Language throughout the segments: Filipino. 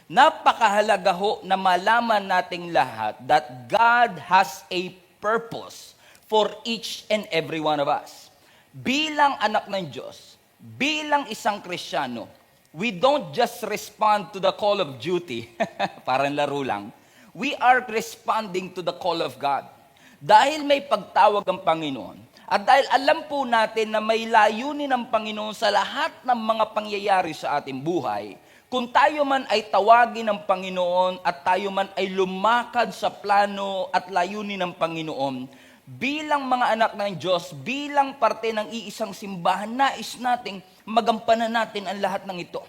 Napakahalaga ho na malaman nating lahat that God has a purpose for each and every one of us. Bilang anak ng Diyos, bilang isang Kristiyano, we don't just respond to the call of duty, parang laro lang. We are responding to the call of God. Dahil may pagtawag ang Panginoon, at dahil alam po natin na may layunin ng Panginoon sa lahat ng mga pangyayari sa ating buhay, kung tayo man ay tawagin ng Panginoon at tayo man ay lumakad sa plano at layunin ng Panginoon, bilang mga anak ng Diyos, bilang parte ng iisang simbahan, nais nating magampanan natin ang lahat ng ito.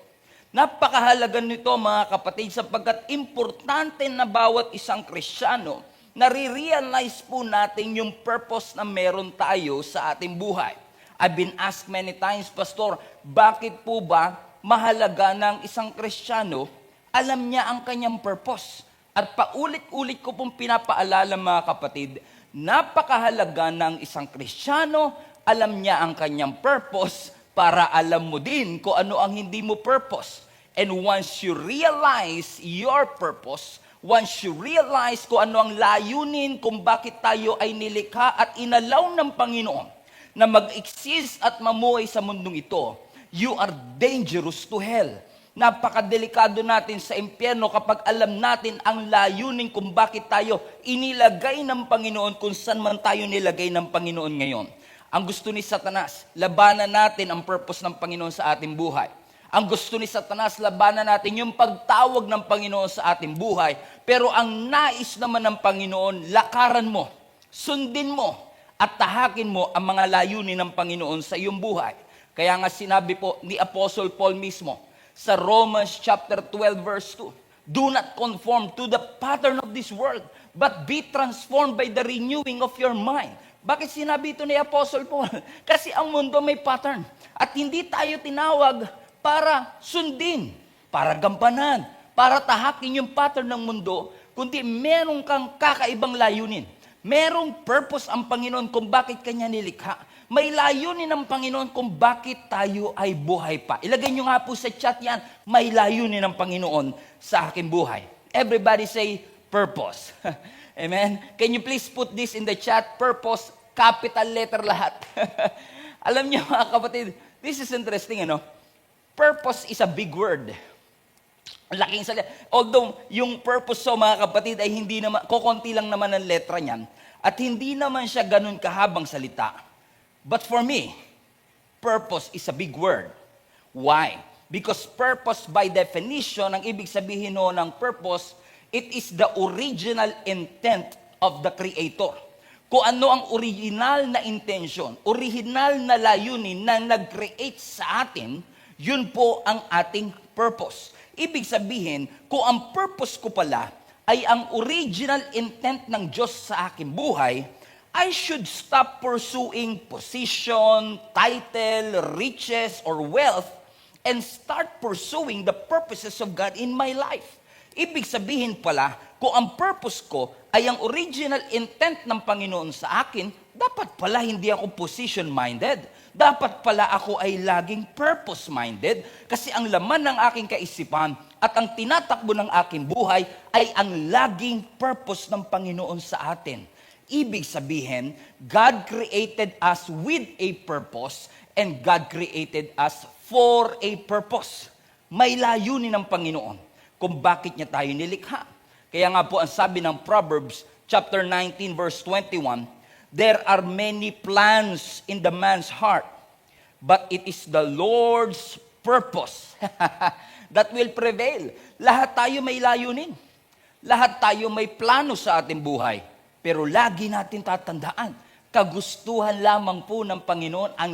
Napakahalaga nito mga kapatid sapagkat importante na bawat isang Kristiyano, nare-realize po natin yung purpose na meron tayo sa ating buhay. I've been asked many times, Pastor, bakit po ba mahalaga ng isang Kristiyano, alam niya ang kanyang purpose. At paulit-ulit ko pong pinapaalala mga kapatid, napakahalaga ng isang Kristiyano, alam niya ang kanyang purpose para alam mo din kung ano ang hindi mo purpose. And once you realize your purpose, once you realize kung ano ang layunin, kung bakit tayo ay nilikha at inalaw ng Panginoon na mag-exist at mamuhay sa mundong ito, you are dangerous to hell. Napakadelikado natin sa impyerno kapag alam natin ang layunin kung bakit tayo inilagay ng Panginoon kung saan man tayo nilagay ng Panginoon ngayon. Ang gusto ni Satanas, labanan natin ang purpose ng Panginoon sa ating buhay. Ang gusto ni Satanas, labanan natin yung pagtawag ng Panginoon sa ating buhay. Pero ang nais naman ng Panginoon, lakaran mo, sundin mo, at tahakin mo ang mga layunin ng Panginoon sa iyong buhay. Kaya nga sinabi po ni Apostle Paul mismo sa Romans chapter 12 verse 2, do not conform to the pattern of this world, but be transformed by the renewing of your mind. Bakit sinabi ito ni Apostle Paul? Kasi ang mundo may pattern. At hindi tayo tinawag para sundin, para gampanan, para tahakin yung pattern ng mundo, kundi meron kang kakaibang layunin. Merong purpose ang Panginoon kung bakit kanya nilikha. May layunin ng Panginoon kung bakit tayo ay buhay pa. Ilagay nyo nga po sa chat yan, may layunin ng Panginoon sa aking buhay. Everybody say, purpose. Amen? Can you please put this in the chat? Purpose, capital letter lahat. Alam niyo mga kapatid, this is interesting, ano? Purpose is a big word. Laking salita. Although, yung purpose so mga kapatid ay hindi naman, kukunti lang naman ang letra niyan, at hindi naman siya ganun kahabang salita. But for me, purpose is a big word. Why? Because purpose by definition, ang ibig sabihin ng purpose, it is the original intent of the Creator. Kung ano ang original na intention, original na layunin na nag-create sa atin, yun po ang ating purpose. Ibig sabihin, kung ang purpose ko pala ay ang original intent ng Diyos sa aking buhay, I should stop pursuing position, title, riches, or wealth and start pursuing the purposes of God in my life. Ibig sabihin pala, kung ang purpose ko ay ang original intent ng Panginoon sa akin, dapat pala hindi ako position-minded. Dapat pala ako ay laging purpose-minded kasi ang laman ng aking kaisipan at ang tinatakbo ng aking buhay ay ang laging purpose ng Panginoon sa atin. Ibig sabihin, God created us with a purpose and God created us for a purpose. May layunin ng Panginoon kung bakit niya tayo nilikha. Kaya nga po ang sabi ng Proverbs chapter 19 verse 21, there are many plans in the man's heart, but it is the Lord's purpose that will prevail. Lahat tayo may layunin. Lahat tayo may plano sa ating buhay. Pero lagi natin tatandaan, kagustuhan lamang po ng Panginoon ang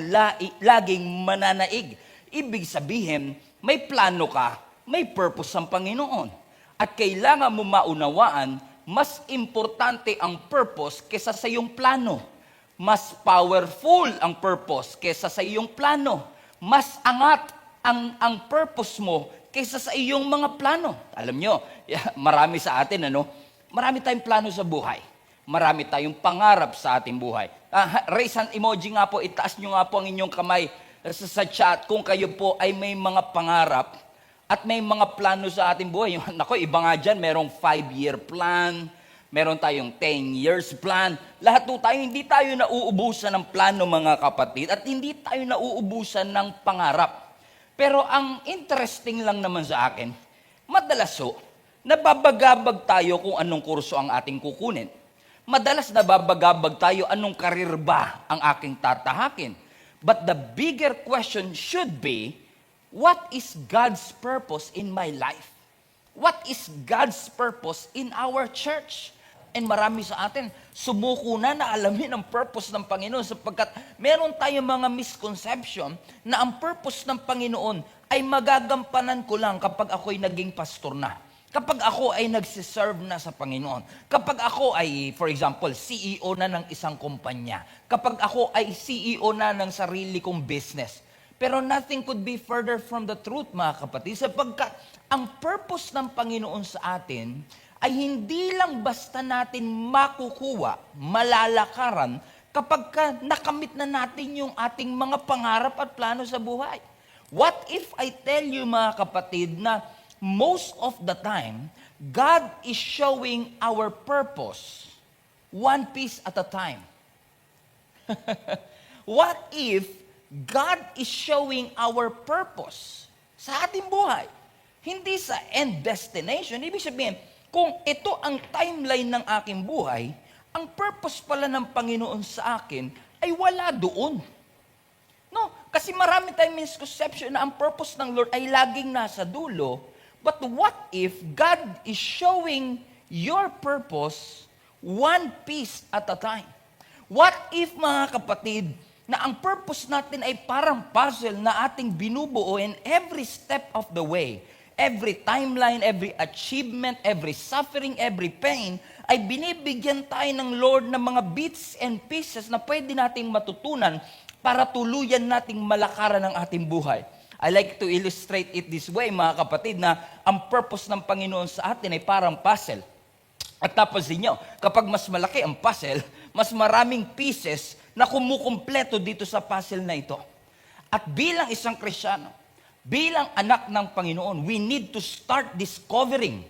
laging mananaig. Ibig sabihin, may plano ka, may purpose ang Panginoon. At kailangan mo maunawaan, mas importante ang purpose kesa sa iyong plano. Mas powerful ang purpose kesa sa iyong plano. Mas angat ang purpose mo kesa sa iyong mga plano. Alam nyo, marami sa atin, marami tayong plano sa buhay. Marami tayong pangarap sa ating buhay. Raise hand emoji nga po, itaas nyo nga po ang inyong kamay sa chat kung kayo po ay may mga pangarap At may mga plano sa ating buhay. Nako, iba nga dyan, merong 5-year plan, meron tayong 10 years plan. Lahat po tayo, hindi tayo nauubusan ng plano, mga kapatid, at hindi tayo nauubusan ng pangarap. Pero ang interesting lang naman sa akin, madalas nababagabag tayo kung anong kurso ang ating kukunin. Madalas nababagabag tayo anong karir ba ang aking tatahakin. But the bigger question should be, what is God's purpose in my life? What is God's purpose in our church? And marami sa atin, sumuko na alamin ang purpose ng Panginoon sapagkat meron tayong mga misconception na ang purpose ng Panginoon ay magagampanan ko lang kapag ako'y naging pastor na. Kapag ako ay nagsiserve na sa Panginoon. Kapag ako ay, for example, CEO na ng isang kumpanya. Kapag ako ay CEO na ng sarili kong business. Pero nothing could be further from the truth, mga kapatid, sapagkat ang purpose ng Panginoon sa atin ay hindi lang basta natin makukuha, malalakaran, kapag nakamit na natin yung ating mga pangarap at plano sa buhay. What if I tell you, mga kapatid, na most of the time, God is showing our purpose one piece at a time? What if God is showing our purpose sa ating buhay? Hindi sa end destination. Ibig sabihin, kung ito ang timeline ng aking buhay, ang purpose pala ng Panginoon sa akin ay wala doon. No, kasi marami tayong misconception na ang purpose ng Lord ay laging nasa dulo. But what if God is showing your purpose one piece at a time? What if, mga kapatid, na ang purpose natin ay parang puzzle na ating binubuo in every step of the way. Every timeline, every achievement, every suffering, every pain, ay binibigyan tayo ng Lord ng mga bits and pieces na pwede nating matutunan para tuluyan nating malakaran ang ating buhay. I like to illustrate it this way, mga kapatid, na ang purpose ng Panginoon sa atin ay parang puzzle. At tapos ninyo, kapag mas malaki ang puzzle, mas maraming pieces na kumukumpleto dito sa puzzle na ito. At bilang isang Kristiyano, bilang anak ng Panginoon, we need to start discovering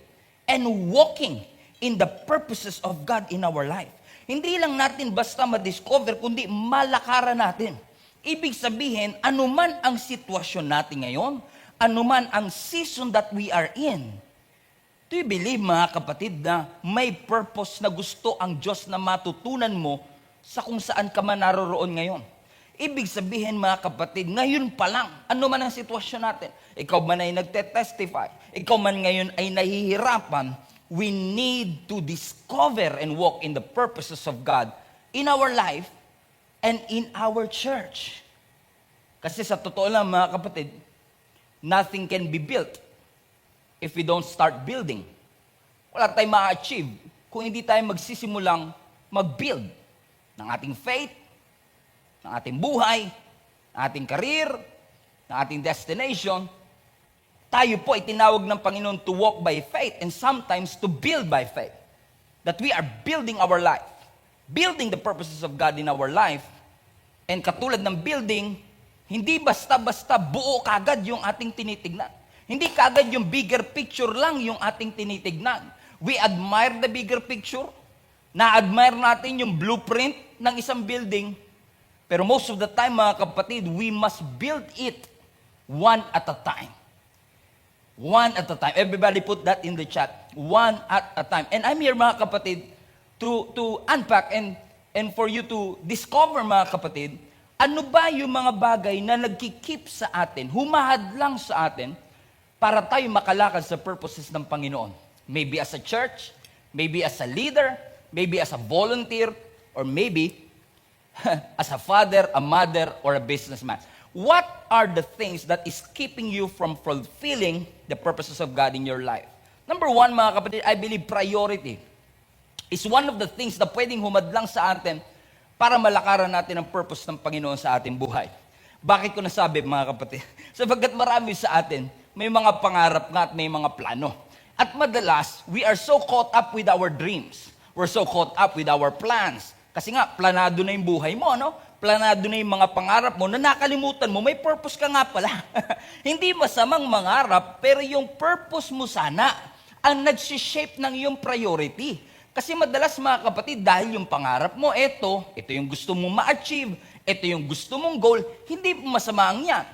and walking in the purposes of God in our life. Hindi lang natin basta ma-discover, kundi malakaran natin. Ibig sabihin, anuman ang sitwasyon natin ngayon, anuman ang season that we are in, do you believe, mga kapatid, na may purpose na gusto ang Diyos na matutunan mo sa kung saan ka man naroroon ngayon? Ibig sabihin, mga kapatid, ngayon pa lang, ano man ang sitwasyon natin, ikaw man ay nagte-testify, ikaw man ngayon ay nahihirapan, we need to discover and walk in the purposes of God in our life and in our church. Kasi sa totoo lang, mga kapatid, nothing can be built if we don't start building. Wala tayong ma-achieve kung hindi tayo magsisimulang mag-build ng ating faith, ng ating buhay, ng ating career, ng ating destination. Tayo po ay tinawag ng Panginoon to walk by faith and sometimes to build by faith. That we are building our life, building the purposes of God in our life. And katulad ng building, hindi basta-basta buo kagad yung ating tinitignan. Hindi kagad yung bigger picture lang yung ating tinitignan. We admire the bigger picture. Na-admire natin yung blueprint ng isang building. Pero most of the time, mga kapatid, we must build it one at a time. One at a time. Everybody put that in the chat. One at a time. And I'm here, mga kapatid, to unpack and for you to discover, mga kapatid, ano ba yung mga bagay na nagkikip sa atin, humahadlang sa atin, para tayo makalakad sa purposes ng Panginoon. Maybe as a church, maybe as a leader, maybe as a volunteer, or maybe as a father, a mother, or a businessman. What are the things that is keeping you from fulfilling the purposes of God in your life? Number one, mga kapatid, I believe priority is one of the things na pwedeng humadlang sa atin para malakaran natin ang purpose ng Panginoon sa ating buhay. Bakit ko nasabi, mga kapatid? Sapagkat marami sa atin, may mga pangarap nga at may mga plano. At madalas, we are so caught up with our dreams. We're so caught up with our plans. Kasi nga, planado na yung buhay mo, no? planado na yung mga pangarap mo, na nakalimutan mo, may purpose ka nga pala. Hindi masamang mangarap, pero yung purpose mo sana ang nagsishape ng iyong priority. Kasi madalas mga kapatid, dahil yung pangarap mo, ito yung gusto mong ma-achieve, ito yung gusto mong goal, hindi masama ang yan.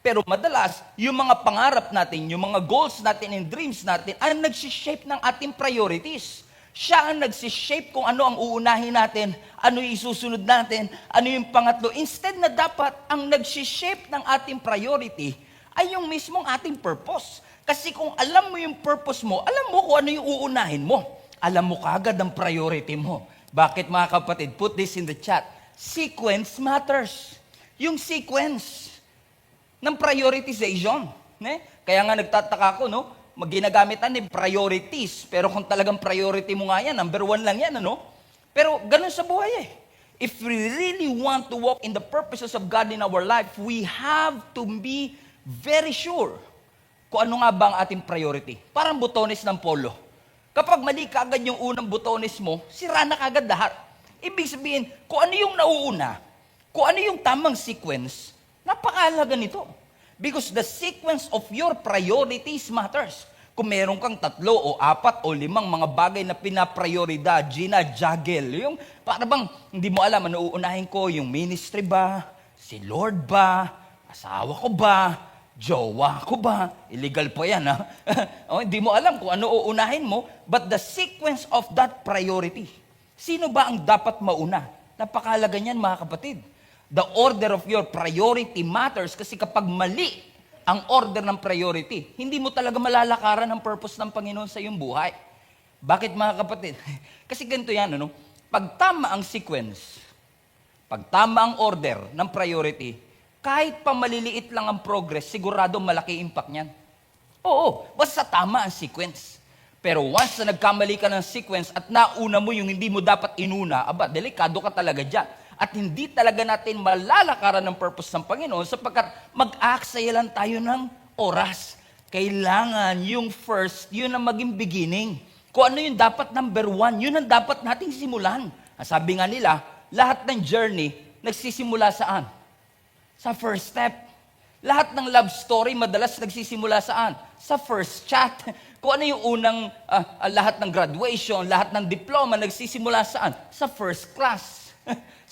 Pero madalas, yung mga pangarap natin, yung mga goals natin and dreams natin, ang nagsishape ng ating priorities. Siya ang nagsishape kung ano ang uunahin natin, ano yung isusunod natin, ano yung pangatlo. Instead na dapat ang nagsishape ng ating priority ay yung mismong ating purpose. Kasi kung alam mo yung purpose mo, alam mo kung ano yung uunahin mo. Alam mo kaagad ang priority mo. Bakit mga kapatid? Put this in the chat. Sequence matters. Yung sequence ng prioritization. Kaya nga nagtataka ko, no? Ginagamit ng priorities. Pero kung talagang priority mo nga yan, number 1 lang yan, ano? Pero ganun sa buhay eh. If we really want to walk in the purposes of God in our life, we have to be very sure kung ano nga ba ang ating priority. Parang butones ng polo. Kapag mali kaagad yung unang butones mo, sira na kaagad lahat. Ibig sabihin, kung ano yung nauuna, kung ano yung tamang sequence, napakahalaga nito. Because the sequence of your priorities matters. Kung meron kang 3 o 4 o 5 mga bagay na pinaprioridad, juggle, yung para bang hindi mo alam, ano uunahin ko, yung ministry ba, si Lord ba, asawa ko ba, jowa ko ba, illegal pa yan ha. Hindi mo alam kung ano uunahin mo, but the sequence of that priority. Sino ba ang dapat mauna? Napakahalaga niyan mga kapatid. The order of your priority matters kasi kapag mali ang order ng priority, hindi mo talaga malalakaran ang purpose ng Panginoon sa iyong buhay. Bakit mga kapatid? Kasi ganito yan, ano? Pag tama ang sequence, pag tama ang order ng priority, kahit pa maliliit lang ang progress, sigurado malaki impact niyan. Oo, basta tama ang sequence. Pero once na nagkamali ka ng sequence at nauna mo yung hindi mo dapat inuna, delikado ka talaga dyan. At hindi talaga natin malalakaran ng purpose ng Panginoon sapagkat mag-aaksaya lang tayo ng oras. Kailangan yung first, yun ang maging beginning. Kung ano yung dapat number 1, yun ang dapat nating simulan. Sabi nga nila, lahat ng journey nagsisimula saan? Sa first step. Lahat ng love story madalas nagsisimula saan? Sa first chat. Kung ano yung unang, lahat ng graduation, lahat ng diploma nagsisimula saan? Sa first class.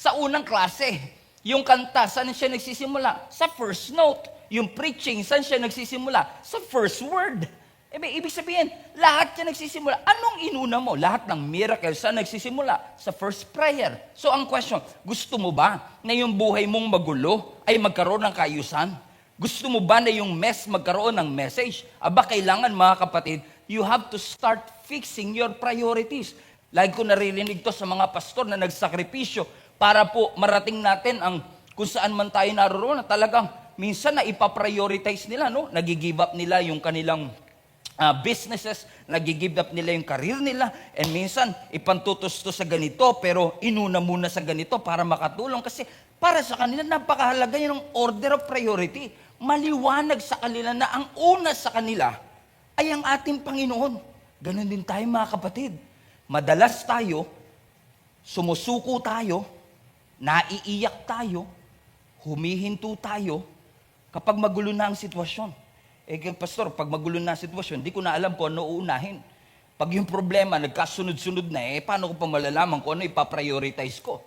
Sa unang klase. Yung kanta, saan siya nagsisimula? Sa first note. Yung preaching, saan siya nagsisimula? Sa first word. Ibig sabihin, lahat siya nagsisimula. Anong inuna mo? Lahat ng miracle, saan nagsisimula? Sa first prayer. So ang question, gusto mo ba na yung buhay mong magulo ay magkaroon ng kaayusan? Gusto mo ba na yung mess magkaroon ng message? Kailangan mga kapatid, you have to start fixing your priorities. Lagi ko naririnig to sa mga pastor na nagsakripisyo para po marating natin ang kung saan man tayo naroon na talagang minsan na ipaprioritize nila, no? Nagigive up nila yung kanilang businesses, nagigive up nila yung career nila, and minsan ipantutos to sa ganito, pero inuna muna sa ganito para makatulong. Kasi para sa kanila, napakahalaga yung order of priority. Maliwanag sa kanila na ang una sa kanila ay ang ating Panginoon. Ganon din tayo mga kapatid. Madalas tayo, sumusuko tayo, naiiyak tayo, humihinto tayo kapag magulo na ang sitwasyon. Pastor, pag magulo na ang sitwasyon, di ko na alam kung ano uunahin. Pag yung problema, nagkasunod-sunod na, paano ko pa malalaman kung ano ipaprioritize ko?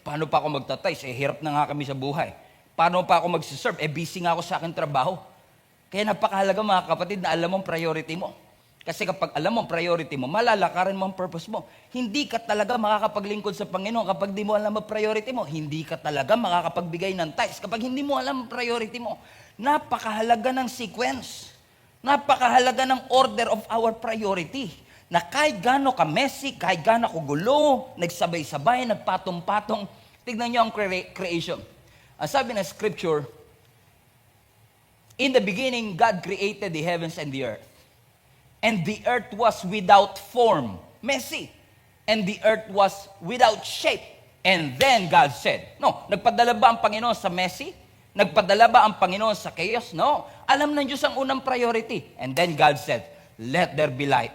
Paano pa ako magtatays? Hirap na nga kami sa buhay. Paano pa ako magsiserve? Busy nga ako sa aking trabaho. Kaya napakahalaga mga kapatid na alam mo ang priority mo. Kasi kapag alam mo ang priority mo, malalakaran mo ang purpose mo. Hindi ka talaga makakapaglingkod sa Panginoon kapag di mo alam ang priority mo. Hindi ka talaga makakapagbigay ng tithes kapag hindi mo alam ang priority mo. Napakahalaga ng sequence. Napakahalaga ng order of our priority. Na kahit gaano ka messy, kahit gaano ko gulo, nagsabay-sabay, nagpatong-patong, tignan nyo ang creation. Ang sabi ng scripture, in the beginning, God created the heavens and the earth. And the earth was without form, messy. And the earth was without shape. And then God said, no, nagpadala ba ang Panginoon sa messy? Nagpadala ba ang Panginoon sa chaos? No. Alam ng Diyos ang unang priority. And then God said, let there be light.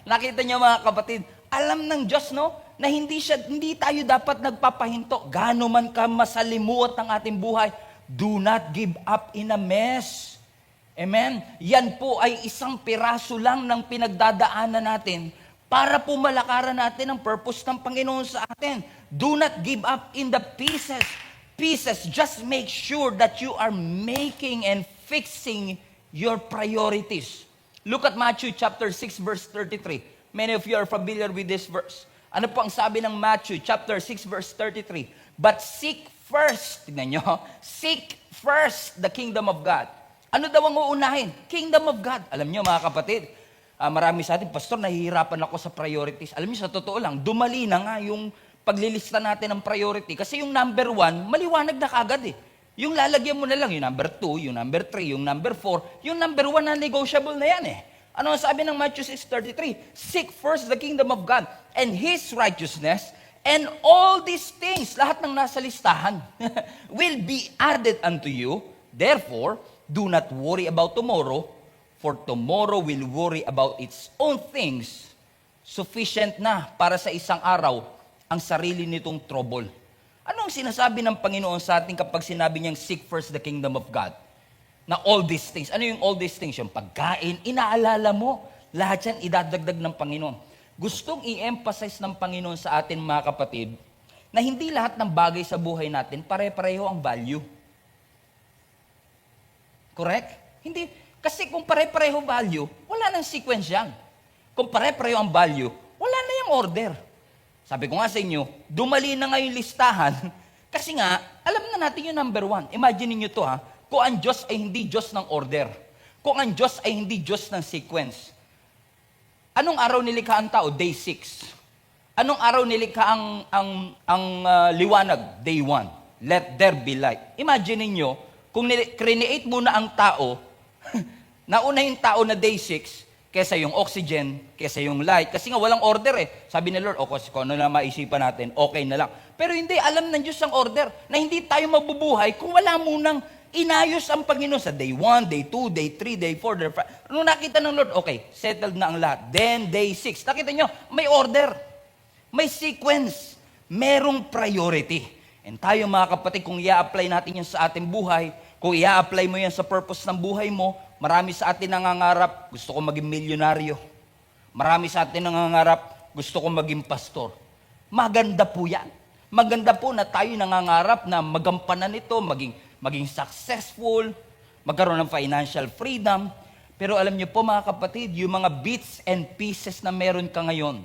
Nakita niyo mga kapatid, alam ng Diyos, no, na hindi tayo dapat nagpapahinto. Gaano man ka masalimuot ng ating buhay, do not give up in a mess. Amen? Yan po ay isang piraso lang ng pinagdadaanan natin para po malakaran natin ang purpose ng Panginoon sa atin. Do not give up in the pieces. Pieces, just make sure that you are making and fixing your priorities. Look at Matthew chapter 6 verse 33. Many of you are familiar with this verse. Ano po ang sabi ng Matthew chapter 6 verse 33? But seek first, tignan nyo, seek first the kingdom of God. Ano daw ang uunahin? Kingdom of God. Alam nyo mga kapatid, marami sa atin, Pastor, nahihirapan ako sa priorities. Alam nyo, sa totoo lang, dumali na nga yung paglilista natin ng priority. Kasi yung number 1, maliwanag na kagad eh. Yung lalagyan mo na lang, yung number 2, yung number 3, yung number 4, yung number 1 na negotiable na yan eh. Ano ang sabi ng Matthew 6:33? Seek first the kingdom of God and His righteousness, and all these things, lahat ng nasa listahan, will be added unto you. Therefore, do not worry about tomorrow, for tomorrow will worry about its own things. Sufficient na para sa isang araw ang sarili nitong trouble. Ano ang sinasabi ng Panginoon sa atin kapag sinabi niyang seek first the kingdom of God? Na all these things. Ano yung all these things? Yung pagkain, inaalala mo. Lahat yan idadagdag ng Panginoon. Gustong i-emphasize ng Panginoon sa atin mga kapatid, na hindi lahat ng bagay sa buhay natin pare-pareho ang value. Correct? Hindi. Kasi kung pare-pareho value, wala nang sequence yan. Kung pare-pareho ang value, wala na yung order. Sabi ko nga sa inyo, dumali na nga yung listahan, kasi nga, alam na natin yung number 1. Imagine niyo to ha, kung ang Diyos ay hindi Diyos ng order. Kung ang Diyos ay hindi Diyos ng sequence. Anong araw nilikha ang tao? Day 6. Anong araw nilikha ang liwanag? Day 1. Let there be light. Imagine niyo, kung create muna ang tao, nauna yung tao na day 6, kesa yung oxygen, kesa yung light. Kasi nga walang order eh. Sabi ni Lord, kasi kung ano na maisipan natin, okay na lang. Pero hindi, alam ng Diyos ang order na hindi tayo mabubuhay kung wala munang inayos ang Panginoon sa day 1, day 2, day 3, day 4, day 5. Nung nakita ng Lord, okay, settled na ang lahat. Then day 6. Nakita nyo, may order. May sequence. Merong priority. And tayo mga kapatid, kung i-apply natin yan sa ating buhay, kung i-apply mo yan sa purpose ng buhay mo, marami sa atin nangangarap, gusto ko maging milyonaryo. Marami sa atin nangangarap, gusto ko maging pastor. Maganda po yan. Maganda po na tayo nangangarap na magampanan ito, maging successful, magkaroon ng financial freedom. Pero alam niyo po mga kapatid, yung mga bits and pieces na meron ka ngayon,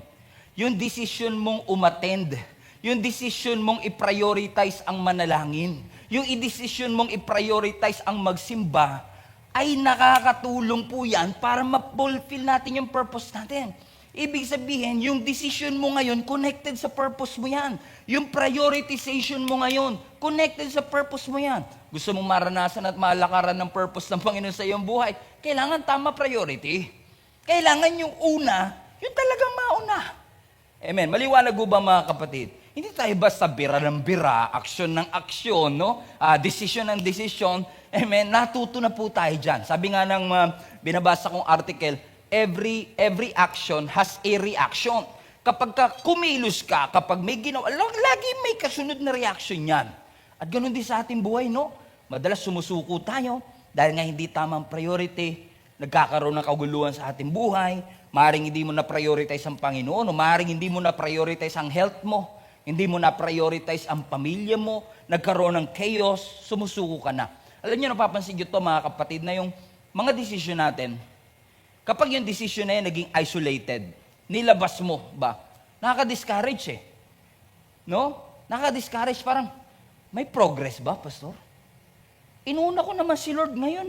yung decision mong umattend, yung decision mong i-prioritize ang manalangin, yung i-decision mong i-prioritize ang magsimba, ay nakakatulong po yan para ma-fulfill natin yung purpose natin. Ibig sabihin, yung decision mo ngayon, connected sa purpose mo yan. Yung prioritization mo ngayon, connected sa purpose mo yan. Gusto mong maranasan at malakaran ng purpose ng Panginoon sa iyong buhay, kailangan tama priority. Kailangan yung una, yung talagang mauna. Amen. Maliwanag ba mga kapatid? Hindi tayo basta bira ng bira, aksyon ng aksyon, no? Decision ng decision. Amen. Natuto na po tayo dyan. Sabi nga ng binabasa kong article, every action has a reaction. Kapag kumilos ka, kapag may ginawa, lagi may kasunod na reaction yan. At ganun din sa ating buhay, no? Madalas sumusuko tayo dahil nga hindi tamang priority, nagkakaroon ng kaguluhan sa ating buhay, maaaring hindi mo na prioritize ang Panginoon, o maaaring hindi mo na prioritize ang health mo, hindi mo na prioritize ang pamilya mo, nagkaroon ng chaos, sumusuko ka na. Alam niyo, napapansin niyo to mga kapatid, na yung mga desisyon natin, kapag yung decision na yan naging isolated, nilabas mo ba? Nakaka-discourage eh. No? Nakaka-discourage, parang, may progress ba, Pastor? Inuna ko naman si Lord ngayon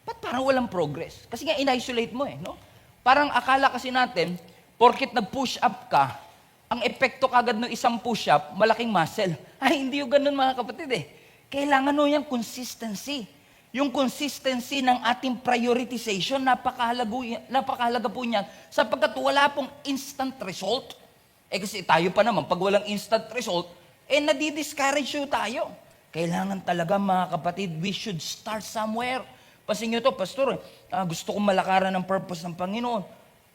Ba't parang walang progress? Kasi nga in-isolate mo eh, no? Parang akala kasi natin, porkit nag-push up ka, ang epekto kagad ng isang push up, malaking muscle. Ay, hindi yung ganun mga kapatid eh. Kailangan mo yung consistency. Yung consistency ng ating prioritization, napakahalaga po niyan, sapagkat wala pong instant result. Kasi tayo pa naman, pag walang instant result, nadi-discourage tayo. Kailangan talaga mga kapatid, we should start somewhere. Pasin nyo to, Pastor, gusto kong malakaran ng purpose ng Panginoon.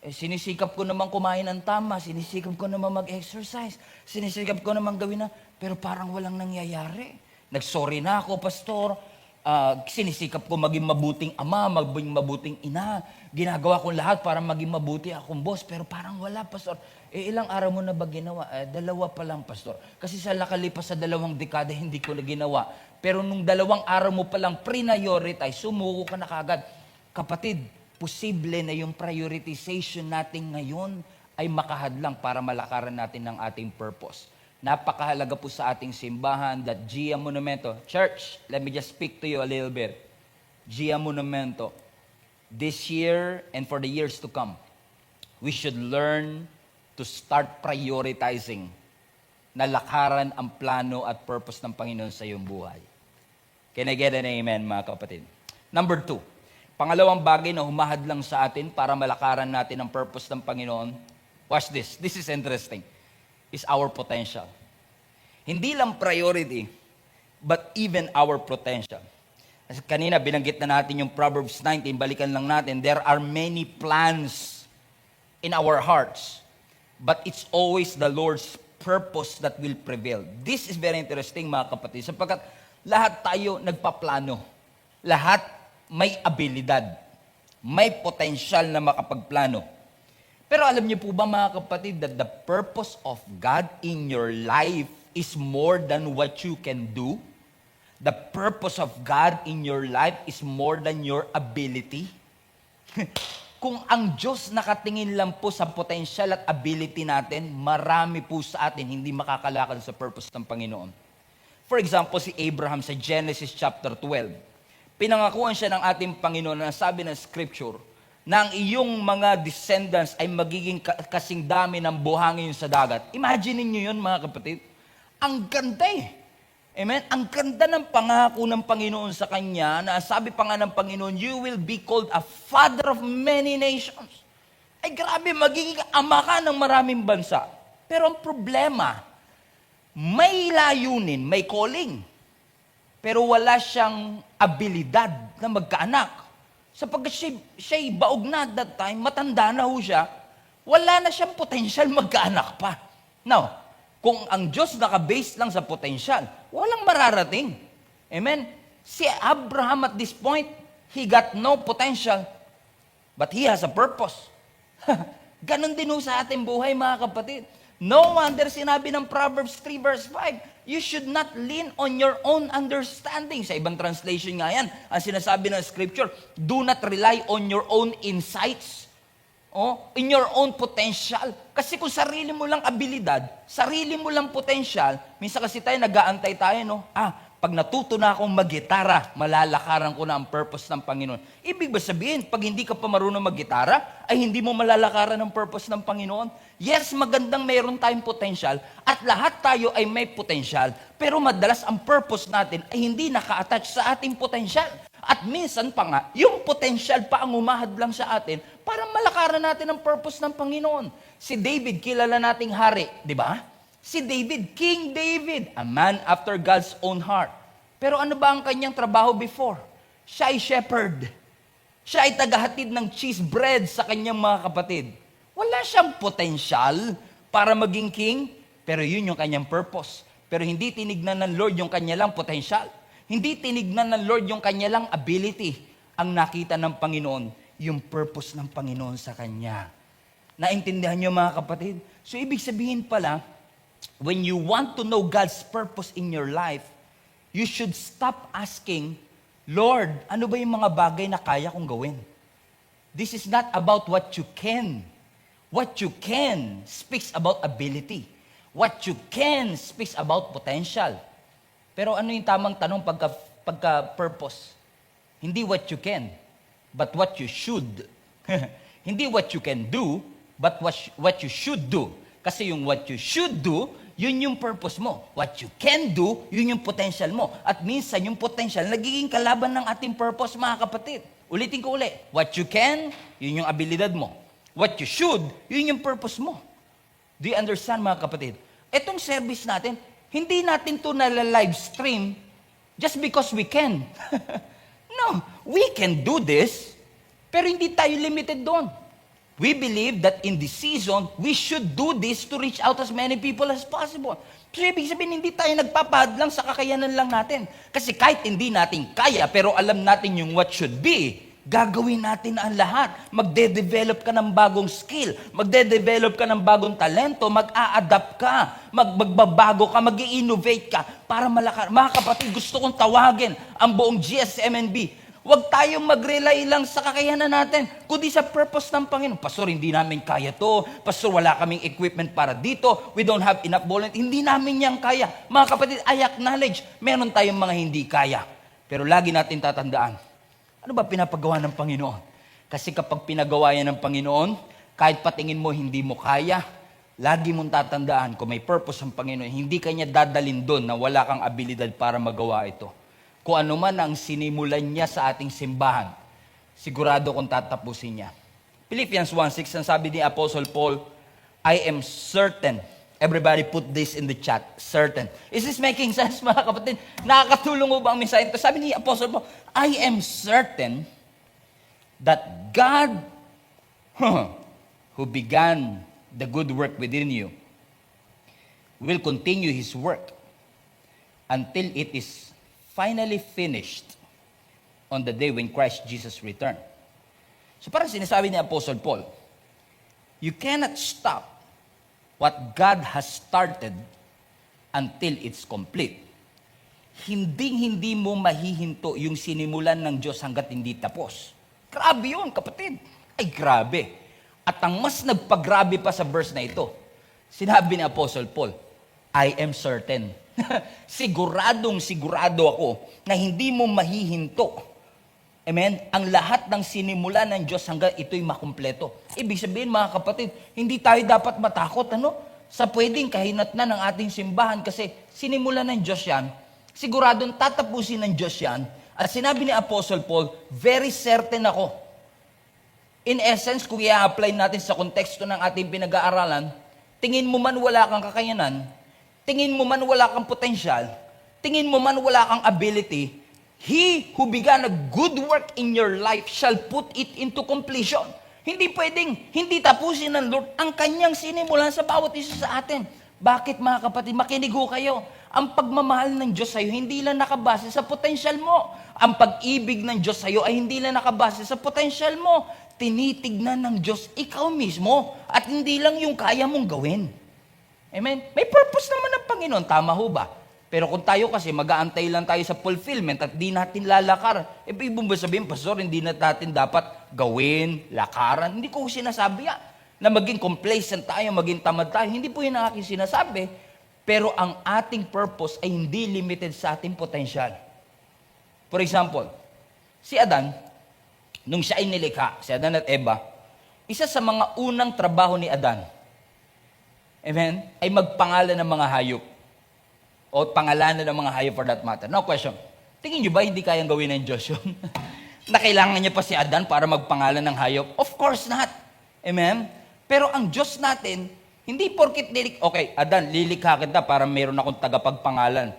Sinisikap ko naman kumain ng tama, sinisikap ko naman mag-exercise, sinisikap ko naman gawin na, pero parang walang nangyayari. Nagsorry na ako, pastor. Sinisikap ko maging mabuting ama, maging mabuting ina. Ginagawa ko lahat para maging mabuti akong boss, pero parang wala, pastor. Ilang araw mo na ba ginawa? 2 pa lang, pastor. Kasi sa nakalipas sa 2 dekada, hindi ko na ginawa. Pero nung 2 araw mo pa lang prioritize, sumuko ka na kagad. Kapatid, posible na yung prioritization natin ngayon ay makahadlang para malakaran natin ng ating purpose. Napakahalaga po sa ating simbahan that Gia Monumento. Church, let me just speak to you a little bit. Gia Monumento, this year and for the years to come, we should learn to start prioritizing na lakaran ang plano at purpose ng Panginoon sa iyong buhay. Can I get an amen, mga kapatid? Number 2, pangalawang bagay na humahadlang sa atin para malakaran natin ang purpose ng Panginoon. Watch this. This is interesting. Is our potential. Hindi lang priority, but even our potential. Kasi kanina binanggit na natin yung Proverbs 19, balikan lang natin, there are many plans in our hearts, but it's always the Lord's purpose that will prevail. This is very interesting, mga kapatid, sapagkat lahat tayo nagpaplano. Lahat may abilidad, may potensyal na makapagplano. Pero alam niyo po ba, mga kapatid, that the purpose of God in your life is more than what you can do? The purpose of God in your life is more than your ability? Kung ang Diyos nakatingin lang po sa potensyal at ability natin, marami po sa atin hindi makakalakad sa purpose ng Panginoon. For example, si Abraham sa Genesis chapter 12. Pinangakuan siya ng ating Panginoon na sabi ng Scripture, na ang iyong mga descendants ay magiging kasing dami ng buhangin sa dagat. Imagine niyo yun, mga kapatid. Ang ganda eh. Amen? Ang ganda ng pangako ng Panginoon sa kanya, na sabi pa nga ng Panginoon, you will be called a father of many nations. Ay grabe, magiging ama ka ng maraming bansa. Pero ang problema, may layunin, may calling. Pero wala siyang abilidad na magkaanak. Sapagkat siya'y baog na at that time, matanda na ho siya, wala na siyang potensyal magkaanak pa. Now, kung ang Diyos naka-base lang sa potensyal, walang mararating. Amen? Si Abraham at this point, he got no potential, but he has a purpose. Ganon din ho sa ating buhay, mga kapatid. No wonder sinabi ng Proverbs 3 verse 5, you should not lean on your own understanding. Sa ibang translation nga yan, ang sinasabi ng Scripture, do not rely on your own insights, in your own potential. Kasi kung sarili mo lang abilidad, sarili mo lang potential, minsan kasi tayo nag-aantay tayo, pag natuto na akong mag-gitara, malalakaran ko na ang purpose ng Panginoon. Ibig ba sabihin, pag hindi ka pa marunong mag-gitara, ay hindi mo malalakaran ang purpose ng Panginoon? Yes, magandang mayroon tayong potential, at lahat tayo ay may potential, pero madalas ang purpose natin ay hindi naka-attach sa ating potential. At minsan pa nga, yung potential pa ang umahadlang sa atin para malakaran natin ang purpose ng Panginoon. Si David, kilala nating hari, di ba? Si David, King David, a man after God's own heart. Pero ano ba ang kanyang trabaho before? Siya ay shepherd. Siya ay tagahatid ng cheese bread sa kanyang mga kapatid. Wala siyang potensyal para maging king, pero yun yung kanyang purpose. Pero hindi tinignan ng Lord yung kanya lang potensyal. Hindi tinignan ng Lord yung kanya lang ability. Ang nakita ng Panginoon, yung purpose ng Panginoon sa kanya. Naintindihan niyo, mga kapatid? So ibig sabihin pala, when you want to know God's purpose in your life, you should stop asking, Lord, ano ba yung mga bagay na kaya kong gawin? This is not about what you can. What you can speaks about ability. What you can speaks about potential. Pero ano yung tamang tanong pagka-purpose? Hindi what you can, but what you should. Hindi what you can do, but what you should do. Kasi yung what you should do, yun yung purpose mo. What you can do, yun yung potential mo. At minsan, yung potential, nagiging kalaban ng ating purpose, mga kapatid. Ulitin ko uli. What you can, yun yung abilidad mo. What you should, yun yung purpose mo. Do you understand, mga kapatid? Etong service natin, hindi natin to nala-live stream just because we can. No, we can do this, pero hindi tayo limited doon. We believe that in this season, we should do this to reach out as many people as possible. So, ibig sabihin, hindi tayo nagpapahadlang sa kakayanan lang natin. Kasi kahit hindi natin kaya, pero alam natin yung what should be, gagawin natin ang lahat. Magde-develop ka ng bagong skill, magde-develop ka ng bagong talento, mag-a-adapt ka, magbabago ka, mag-i-innovate ka para malakar. Mga kapatid, gusto kong tawagin ang buong GSMNB. Huwag tayong mag-rely lang sa kakayanan natin, kundi sa purpose ng Panginoon. Pastor, hindi namin kaya to. Pastor, wala kaming equipment para dito. We don't have enough volunteers. Hindi namin yan kaya. Mga kapatid, I acknowledge, meron tayong mga hindi kaya. Pero lagi natin tatandaan, ano ba pinapagawa ng Panginoon? Kasi kapag pinagawa yan ng Panginoon, kahit patingin mo hindi mo kaya, lagi mong tatandaan kung may purpose ang Panginoon, hindi kanya dadalin doon na wala kang abilidad para magawa ito. Kung ano man ang sinimulan niya sa ating simbahan, sigurado kung tatapusin niya. Philippians 1:6, ang sabi ni Apostle Paul, I am certain. Everybody put this in the chat, certain. Is this making sense, mga kapatid? Nakakatulong mo ba ang mensahe ito? Sabi ni Apostle Paul, I am certain that God, who began the good work within you, will continue His work until it is finally finished on the day when Christ Jesus returned. So parang sinasabi ni Apostle Paul, you cannot stop what God has started until it's complete. Hindi mo mahihinto yung sinimulan ng Diyos hanggat hindi tapos. Grabe yun, kapatid. Ay, grabe. At ang mas nagpagrabe pa sa verse na ito, sinabi ni Apostle Paul, I am certain. Sigurado ako na hindi mo mahihinto. Amen? Ang lahat ng sinimula ng Diyos hanggang ito'y makumpleto. Ibig sabihin, mga kapatid, hindi tayo dapat matakot, sa pwedeng kahinatnan ng ating simbahan kasi sinimula ng Diyos yan, siguradong tatapusin ng Diyos yan. At sinabi ni Apostle Paul, very certain ako. In essence, kung i-apply natin sa konteksto ng ating pinag-aaralan, tingin mo man wala kang kakayanan, tingin mo man wala kang potensyal, tingin mo man wala kang ability, He who began a good work in your life shall put it into completion. Hindi pwedeng, hindi tapusin ng Lord ang kanyang sinimulan sa bawat isa sa atin. Bakit, mga kapatid? Makinig ho kayo. Ang pagmamahal ng Diyos sa'yo, hindi lang nakabase sa potensyal mo. Ang pag-ibig ng Diyos sa'yo ay hindi lang nakabase sa potensyal mo. Tinitignan ng Diyos ikaw mismo at hindi lang yung kaya mong gawin. Amen? May purpose naman ng Panginoon. Tama ho ba? Pero kung tayo kasi mag-aantay lang tayo sa fulfillment at di natin lalakar, ibig ba sabihin, Pastor, hindi natin dapat gawin, lakaran? Hindi ko sinasabi yan. Na maging complacent tayo, maging tamad tayo. Hindi po yun ang aking sinasabi. Pero ang ating purpose ay hindi limited sa ating potensyal. For example, si Adan, nung siya ay nilikha, si Adan at Eva, isa sa mga unang trabaho ni Adan, amen, ay magpangalan ng mga hayop. O pangalanan ng mga hayop for that matter. Now question, tingin nyo ba hindi kayang gawin ng Diyos yun? Na kailangan niya pa si Adan para magpangalan ng hayop? Of course not. Amen? Pero ang Diyos natin, hindi porkit okay, Adan, lilikha kita para meron akong tagapagpangalan.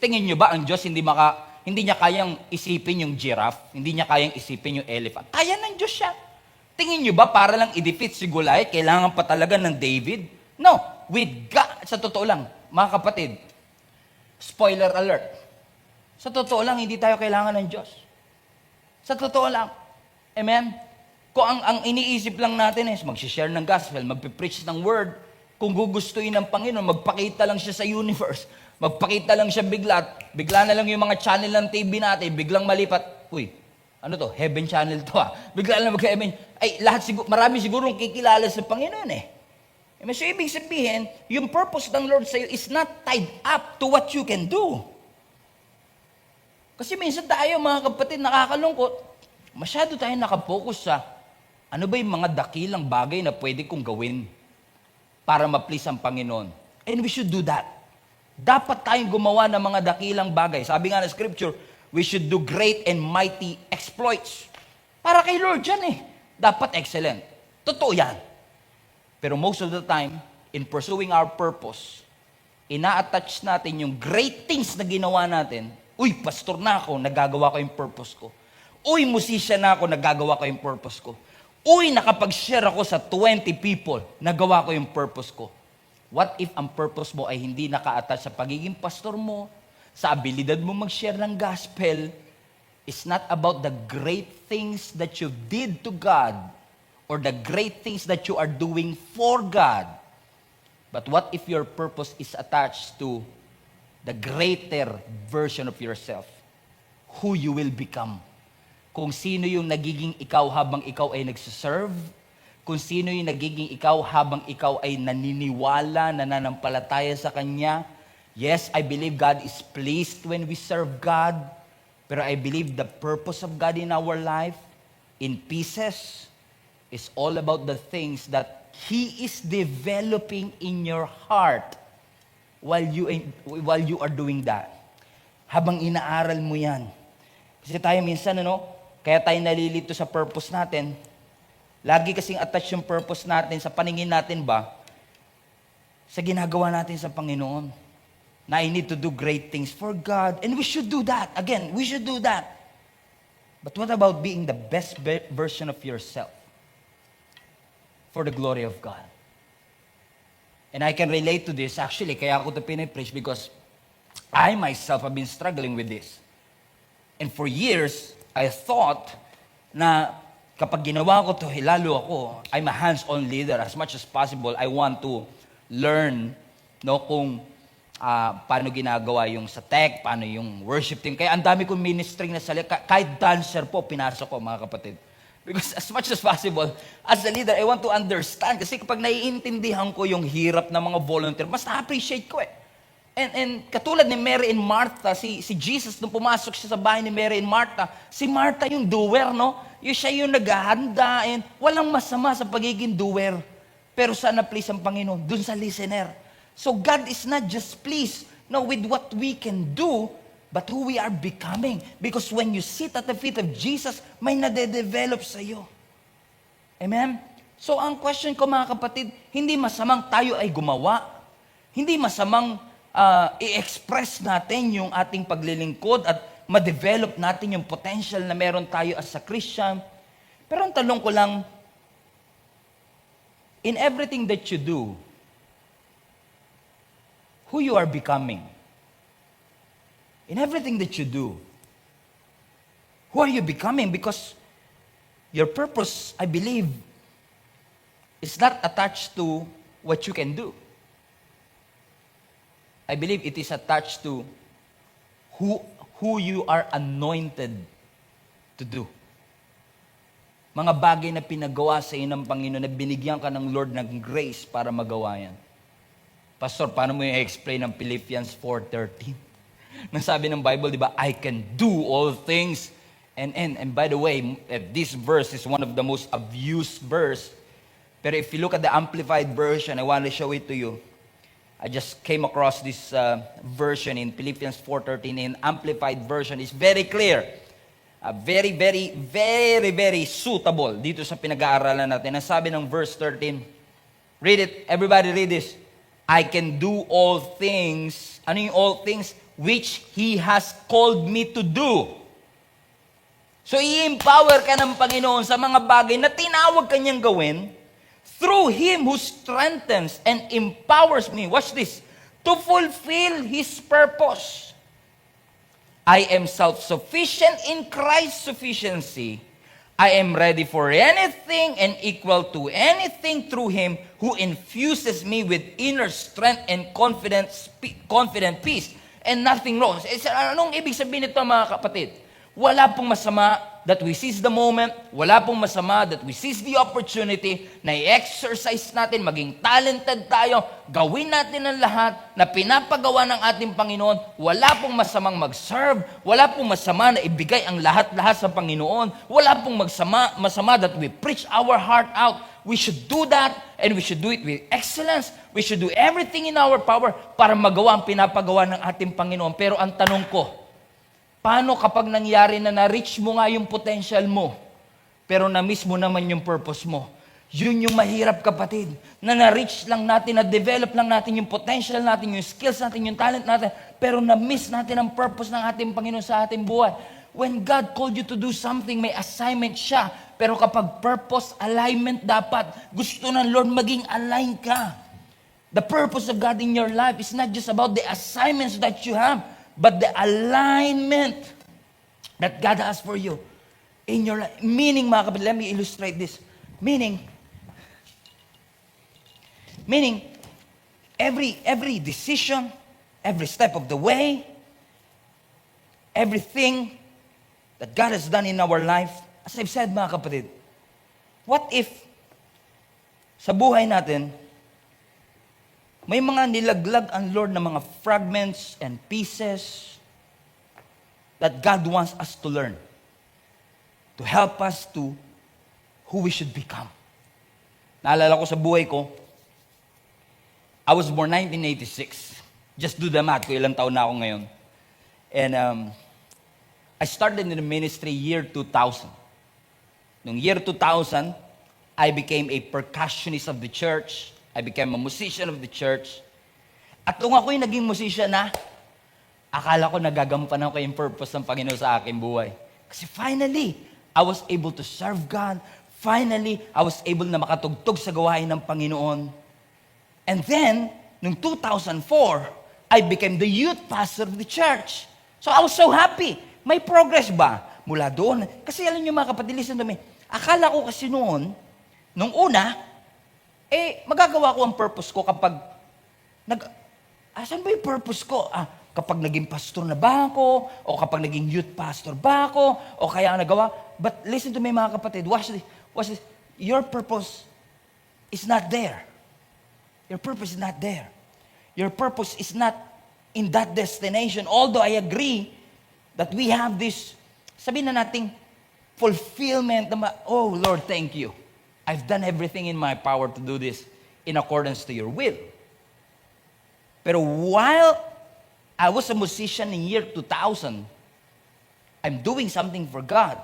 Tingin nyo ba ang Diyos hindi niya kayang isipin yung giraffe? Hindi niya kayang isipin yung elephant? Kaya ng Diyos siya. Tingin nyo ba para lang i-defeat si Goliath, kailangan pa talaga ng David? No. With God, sa totoo lang, mga kapatid, spoiler alert. Sa totoo lang, hindi tayo kailangan ng Diyos. Sa totoo lang. Amen? Kung ang iniisip lang natin is mag-share ng gospel, mag-preach ng word, kung gugustuhin ng Panginoon, magpakita lang siya sa universe, magpakita lang siya bigla na lang yung mga channel ng TV natin, biglang malipat, uy, ano to, heaven channel to bigla lang mag-heaven, ay lahat marami sigurong kikilala sa Panginoon So, ibig sabihin, yung purpose ng Lord sa'yo is not tied up to what you can do. Kasi minsan tayo, mga kapatid, nakakalungkot, masyado tayo nakapokus sa ano ba yung mga dakilang bagay na pwede kong gawin para ma-please ang Panginoon. And we should do that. Dapat tayong gumawa ng mga dakilang bagay. Sabi nga ng Scripture, we should do great and mighty exploits. Para kay Lord yan Dapat excellent. Totoo yan. Pero most of the time, in pursuing our purpose, ina-attach natin yung great things na ginawa natin. Uy, pastor na ako, nagagawa ko yung purpose ko. Uy, musician na ako, nagagawa ko yung purpose ko. Uy, nakapag-share ako sa 20 people, nagawa ko yung purpose ko. What if ang purpose mo ay hindi naka-attach sa pagiging pastor mo, sa abilidad mo mag-share ng gospel? It's not about the great things that you did to God or the great things that you are doing for God. But what if your purpose is attached to the greater version of yourself? Who you will become. Kung sino yung nagiging ikaw habang ikaw ay nagsiserve, kung sino yung nagiging ikaw habang ikaw ay naniniwala, nananampalataya sa Kanya. Yes, I believe God is pleased when we serve God, pero I believe the purpose of God in our life, in pieces, is all about the things that He is developing in your heart while you are doing that. Habang inaaral mo yan. Kasi tayo minsan, kaya tayo nalilito sa purpose natin. Lagi kasing attach yung purpose natin sa paningin natin ba, sa ginagawa natin sa Panginoon. Na I need to do great things for God. And we should do that. Again, we should do that. But what about being the best version of yourself? For the glory of God. And I can relate to this. Actually, kaya ako ito pinipreach because I myself have been struggling with this. And for years, I thought na kapag ginawa ko ito, lalo ako, I'm a hands-on leader. As much as possible, I want to learn kung paano ginagawa yung sa tech, paano yung worship team. Kaya ang dami kong ministry na salita. Kahit dancer po, pinasok ko, mga kapatid. Because as much as possible, as a leader, I want to understand. Kasi kapag naiintindihan ko yung hirap ng mga volunteer, mas na-appreciate ko eh. And katulad ni Mary and Martha, si Jesus, nung pumasok siya sa bahay ni Mary and Martha, si Martha yung doer, siya yung naghahanda, and walang masama sa pagiging doer. Pero saan na-please ang Panginoon? Dun sa listener. So God is not just pleased with what we can do, but who we are becoming. Because when you sit at the feet of Jesus, may nade-develop sa iyo. Amen? So ang question ko mga kapatid, hindi masamang tayo ay gumawa. Hindi masamang i-express natin yung ating paglilingkod at ma-develop natin yung potential na meron tayo as a Christian. Pero ang tanong ko lang, in everything that you do, who you are becoming? In everything that you do, who are you becoming? Because your purpose, I believe, is not attached to what you can do. I believe it is attached to who you are anointed to do. Mga bagay na pinagawa sa iyo ng Panginoon, na binigyan ka ng Lord ng grace para magawa yan. Pastor, paano mo i-explain ang Philippians 4:13? Nasabi ng Bible, di ba, I can do all things. And by the way, this verse is one of the most abused verse. Pero if you look at the Amplified Version, I want to show it to you. I just came across this version in Philippians 4:13 in Amplified Version. It's very clear. Very, very, very, very suitable dito sa pinag-aaralan natin. Nasabi ng verse 13. Read it. Everybody read this. I can do all things. Ano yung all things? Which He has called me to do. So, i-empower ka ng Panginoon sa mga bagay na tinawag kanyang gawin through Him who strengthens and empowers me. Watch this. To fulfill His purpose. I am self-sufficient in Christ's sufficiency. I am ready for anything and equal to anything through Him who infuses me with inner strength and confident peace. And nothing wrong. Anong ibig sabihin nito mga kapatid? Wala pong masama that we seize the moment. Wala pong masama that we seize the opportunity na i-exercise natin, maging talented tayo, gawin natin ang lahat na pinapagawa ng ating Panginoon. Wala pong masamang mag-serve. Wala pong masama na ibigay ang lahat-lahat sa Panginoon. Wala pong masama that we preach our heart out. We should do that, and we should do it with excellence. We should do everything in our power para magawa ang pinapagawa ng ating Panginoon. Pero ang tanong ko, paano kapag nangyari na na-reach mo nga yung potential mo, pero na-miss mo naman yung purpose mo? Yun yung mahirap, kapatid. Na na-reach lang natin, na-develop lang natin yung potential natin, yung skills natin, yung talent natin, pero na-miss natin ang purpose ng ating Panginoon sa ating buhay. When God called you to do something, may assignment siya. Pero kapag purpose, alignment dapat. Gusto ng Lord maging align ka. The purpose of God in your life is not just about the assignments that you have, but the alignment that God has for you in your life. Meaning, mga kapatid, let me illustrate this. Meaning, every decision, every step of the way, everything that God has done in our life, as I've said, mga kapatid, what if sa buhay natin, may mga nilaglag ang Lord na mga fragments and pieces that God wants us to learn to help us to who we should become. Naalala ko sa buhay ko, I was born 1986. Just do the math ko, ilang taon na ako ngayon. And I started in the ministry year 2000. Noong year 2000, I became a percussionist of the church. I became a musician of the church. At nung ako'y naging musician na, akala ko nagagampanan ko yung purpose ng Panginoon sa aking buhay. Kasi finally, I was able to serve God. Finally, I was able na makatugtog sa gawain ng Panginoon. And then, noong 2004, I became the youth pastor of the church. So I was so happy. May progress ba mula doon? Kasi alam niyo mga kapatid, listen to me. Akala ko kasi noon, nung una, magagawa ko ang purpose ko kapag, asan ba yung purpose ko? Kapag naging pastor na ba ako? O kapag naging youth pastor ba ako? O kaya ang nagawa? But listen to me mga kapatid, watch this. Your purpose is not there. Your purpose is not there. Your purpose is not in that destination. Although I agree that we have this, sabihin na nating, fulfillment. Oh Lord, thank you. I've done everything in my power to do this in accordance to your will. Pero while I was a musician in year 2000, I'm doing something for God.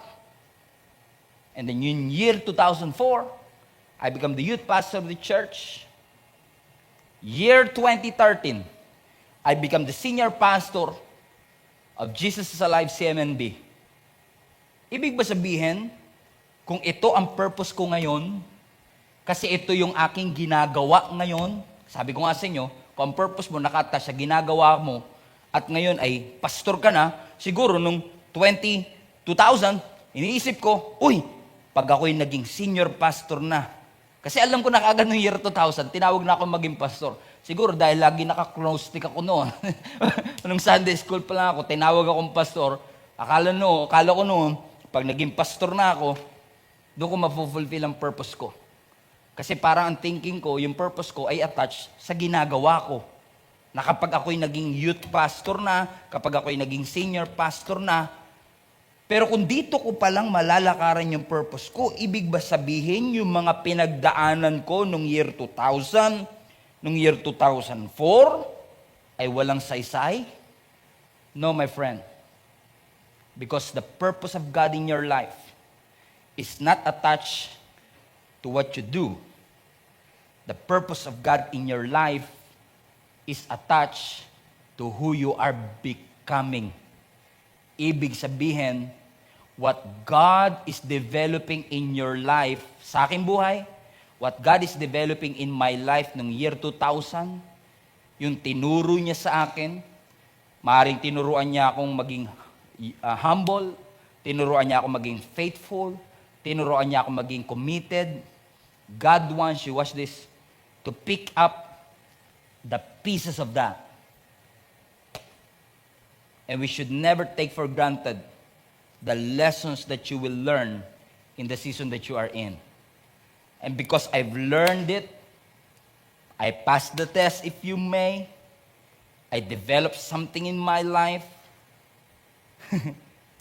And then in year 2004, I became the youth pastor of the church. Year 2013, I became the senior pastor of Jesus is Alive CMNB. Ibig ba sabihin, kung ito ang purpose ko ngayon, kasi ito yung aking ginagawa ngayon, sabi ko nga sa inyo, kung ang purpose mo nakata sa ginagawa mo, at ngayon ay pastor ka na, siguro nung 2000, iniisip ko, pag ako'y naging senior pastor na, kasi alam ko na kaagad noong year 2000, tinawag na ako maging pastor. Siguro dahil lagi naka-close stick ako noon. Nung Sunday school pa lang ako, tinawag akong pastor. Akala ko noon, pag naging pastor na ako, doon ko mapufulfill ang purpose ko. Kasi parang ang thinking ko, yung purpose ko ay attached sa ginagawa ko. Na kapag ako'y naging youth pastor na, kapag ako'y naging senior pastor na, pero kung dito ko palang malalakaran yung purpose ko, ibig ba sabihin yung mga pinagdaanan ko nung year 2000, nung year 2004, ay walang saysay? No, my friend. Because the purpose of God in your life is not attached to what you do. The purpose of God in your life is attached to who you are becoming. Ibig sabihin, what God is developing in your life, sa aking buhay, what God is developing in my life nung year 2000, yung tinuro niya sa akin, maaaring tinuruan niya akong maging humble, tinuruan niya akong maging faithful, tinuruan niya akong maging committed. God wants you, watch this, to pick up the pieces of that. And we should never take for granted the lessons that you will learn in the season that you are in. And because I've learned it, I passed the test, if you may. I developed something in my life.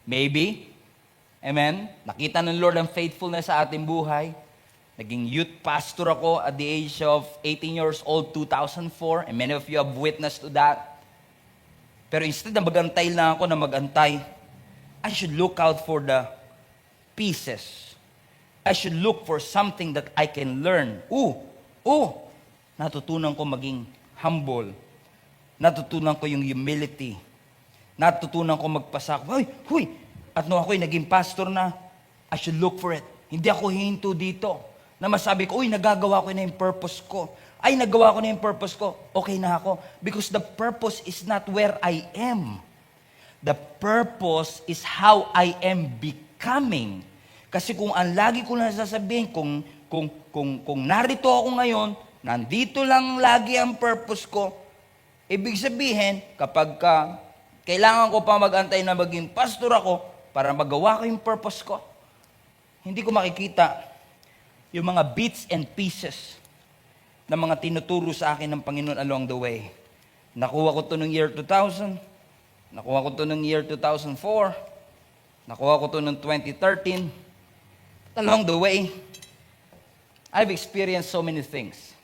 Maybe. Amen? Nakita ng Lord ang faithfulness sa ating buhay. Naging youth pastor ako at the age of 18 years old, 2004. And many of you have witnessed to that. Pero instead na magantay lang ako na magantay, I should look out for the pieces. I should look for something that I can learn. Natutunan ko maging humble. Natutunan ko yung humility. Natutunan ko magpasa. At nung ako'y naging pastor na, I should look for it. Hindi ako hinto dito na masabi ko, uy, nagagawa ko na yung purpose ko. Ay, nagawa ko na yung purpose ko. Okay na ako. Because the purpose is not where I am. The purpose is how I am becoming. Kasi kung ang lagi ko lang sasabihin, kung narito ako ngayon, nandito lang lagi ang purpose ko, ibig sabihin, kapag kailangan ko pa mag-antay na maging pastor ako para magawa ko yung purpose ko, hindi ko makikita yung mga bits and pieces na mga tinuturo sa akin ng Panginoon along the way. Nakuha ko to noong year 2000, nakuha ko to noong year 2004, nakuha ko to noong 2013. Along the way, I've experienced so many things.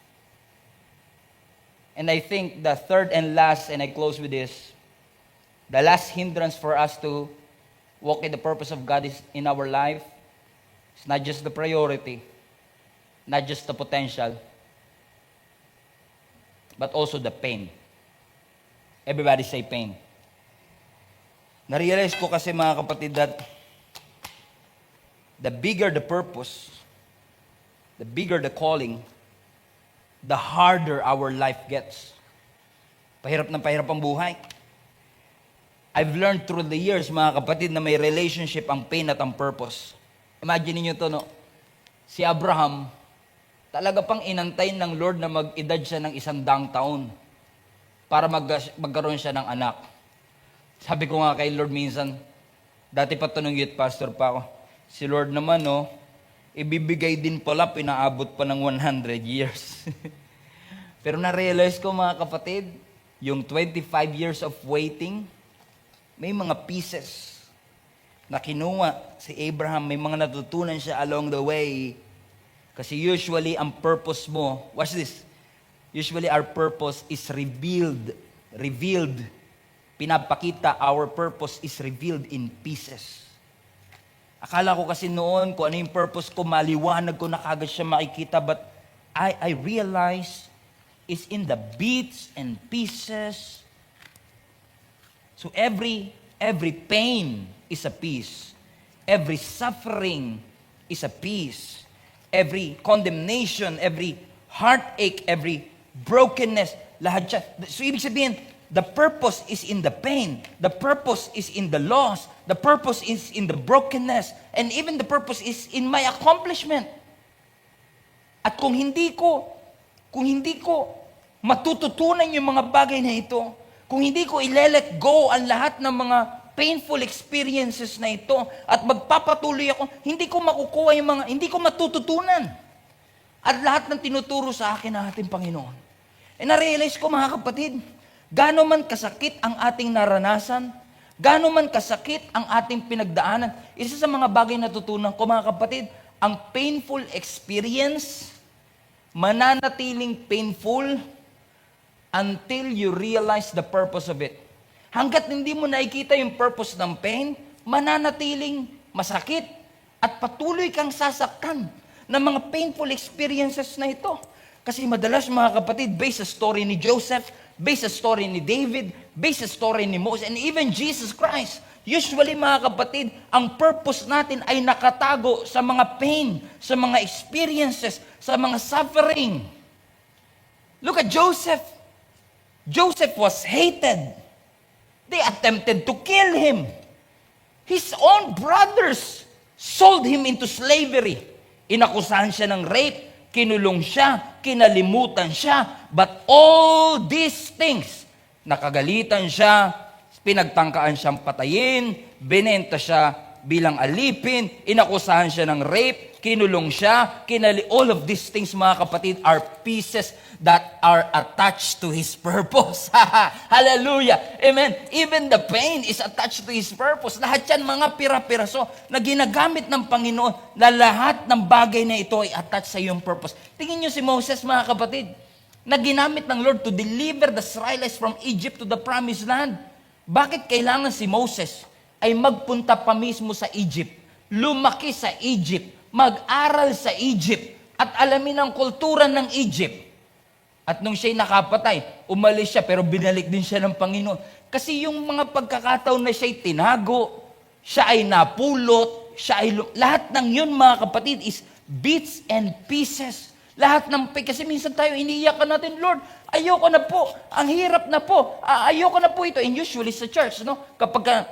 And I think the third and last, and I close with this, the last hindrance for us to walk in the purpose of God is in our life, it's not just the priority, not just the potential, but also the pain. Everybody say pain. Narealize ko kasi mga kapatid that the bigger the purpose, the bigger the calling, the harder our life gets. Pahirap ang buhay. I've learned through the years, mga kapatid, na may relationship ang pain at ang purpose. Imagine niyo to, no? Si Abraham, talaga pang inantay ng Lord na mag-edad siya ng 100 taon para magkaroon siya ng anak. Sabi ko nga kay Lord minsan, dati pa ito nung youth pastor pa ako, si Lord naman, no, ibibigay din pala, pinaabot pa ng 100 years. Pero na-realize ko, mga kapatid, yung 25 years of waiting, may mga pieces na kinuha si Abraham, may mga natutunan siya along the way. Kasi usually, ang purpose mo, watch this, usually our purpose is revealed. Pinapakita, our purpose is revealed in pieces. Akala ko kasi noon, kung ano yung purpose ko, maliwanag ko na kagad siya makikita, but I realize it's in the bits and pieces. So every pain is a piece. Every suffering is a piece. Every condemnation, every heartache, every brokenness, lahat siya. So ibig sabihin, the purpose is in the pain. The purpose is in the loss. The purpose is in the brokenness. And even the purpose is in my accomplishment. At kung hindi ko matututunan yung mga bagay na ito, kung hindi ko i-let go ang lahat ng mga painful experiences na ito at magpapatuloy ako, hindi ko makukuha yung mga, hindi ko matututunan. At lahat ng tinuturo sa akin ng ating Panginoon. E na-realize ko, mga kapatid, gaano man kasakit ang ating naranasan, gaano man kasakit ang ating pinagdaanan, isa sa mga bagay na tutunan ko, mga kapatid, ang painful experience, mananatiling painful until you realize the purpose of it. Hanggat hindi mo nakikita yung purpose ng pain, mananatiling masakit at patuloy kang sasaktan ng mga painful experiences na ito. Kasi madalas, mga kapatid, based sa story ni Joseph, based sa story ni David, based sa story ni Moses, and even Jesus Christ, usually, mga kapatid, ang purpose natin ay nakatago sa mga pain, sa mga experiences, sa mga suffering. Look at Joseph. Joseph was hated. They attempted to kill him. His own brothers sold him into slavery. Inakusahan siya ng rape, kinulong siya, kinalimutan siya. But all these things, nakagalitan siya, pinagtangkaan siyang patayin, binenta siya bilang alipin, inakusahan siya ng rape, kinulong siya, all of these things, mga kapatid, are pieces that are attached to His purpose. Hallelujah! Amen! Even the pain is attached to His purpose. Lahat yan, mga pira-piraso na ginagamit ng Panginoon na lahat ng bagay na ito ay attached sa iyong purpose. Tingin niyo si Moses, mga kapatid, na ginamit ng Lord to deliver the Israelites from Egypt to the promised land. Bakit kailangan si Moses ay magpunta pa mismo sa Egypt, lumaki sa Egypt, mag-aral sa Egypt, at alamin ang kultura ng Egypt? At nung siya'y nakapatay, umalis siya, pero binalik din siya ng Panginoon. Kasi yung mga pagkakataon na siya'y tinago, siya ay napulot, siya ay, lahat ng yun mga kapatid is bits and pieces. Lahat ng, kasi minsan tayo iniiyakan natin, Lord, ayoko na po, ang hirap na po, ayoko na po ito. And usually sa church, no? Kapag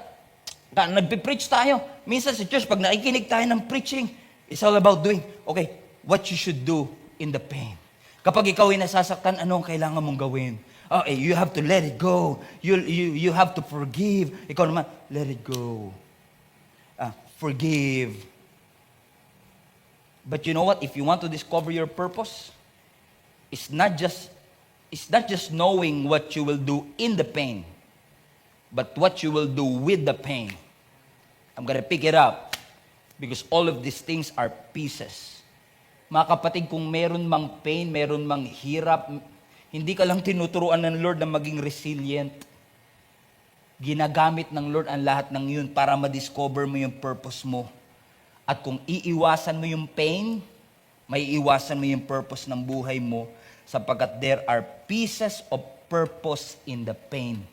nagpipreach tayo, minsan sa church, pag nakikinig tayo ng preaching, it's all about doing, okay, what you should do in the pain. Kapag ikaw ay nasasaktan, ano ang kailangan mong gawin? Okay, you have to let it go. You have to forgive. Ikaw naman, let it go. Forgive. But you know what? If you want to discover your purpose, it's not just knowing what you will do in the pain, but what you will do with the pain. I'm gonna pick it up because all of these things are pieces. Mga kapatid, kung meron mang pain, meron mang hirap, hindi ka lang tinuturuan ng Lord na maging resilient. Ginagamit ng Lord ang lahat ng yun para ma-discover mo yung purpose mo. At kung iiwasan mo yung pain, may iiwasan mo yung purpose ng buhay mo sapagkat there are pieces of purpose in the pain.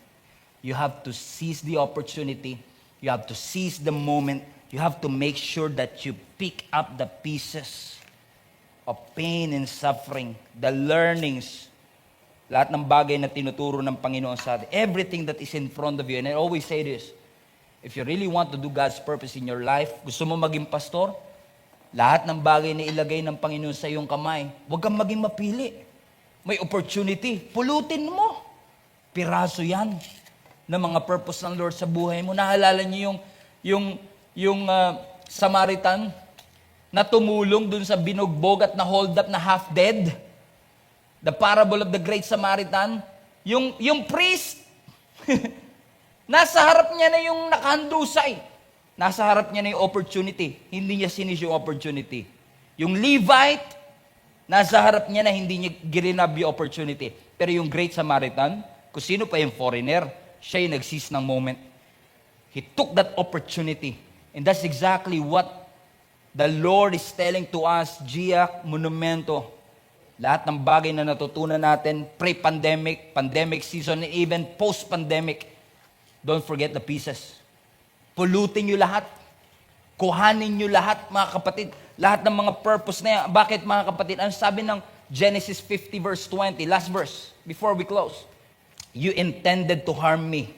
You have to seize the opportunity. You have to seize the moment. You have to make sure that you pick up the pieces of pain and suffering, the learnings, lahat ng bagay na tinuturo ng Panginoon sa atin. Everything that is in front of you. And I always say this, if you really want to do God's purpose in your life, gusto mo maging pastor, lahat ng bagay na ilagay ng Panginoon sa iyong kamay, huwag kang maging mapili. May opportunity, pulutin mo. Piraso yan ng mga purpose ng Lord sa buhay mo. Nahalala niyo yung Samaritan na tumulong dun sa binugbog at na hold up na half dead? The parable of the Great Samaritan. Yung priest, nasa harap niya na yung nakahandusay. Nasa harap niya na yung opportunity. Hindi niya sinis yung opportunity. Yung Levite, nasa harap niya na hindi niya girinab yung opportunity. Pero yung Great Samaritan, kung sino pa yung foreigner, siya yung nag-seize ng moment. He took that opportunity. And that's exactly what the Lord is telling to us, Gia Monumento. Lahat ng bagay na natutunan natin, pre-pandemic, pandemic season, and even post-pandemic, don't forget the pieces. Pulutin nyo lahat. Kuhanin nyo lahat, mga kapatid. Lahat ng mga purpose na yan. Bakit, mga kapatid? Ang sabi ng Genesis 50 verse 20, last verse, before we close. You intended to harm me,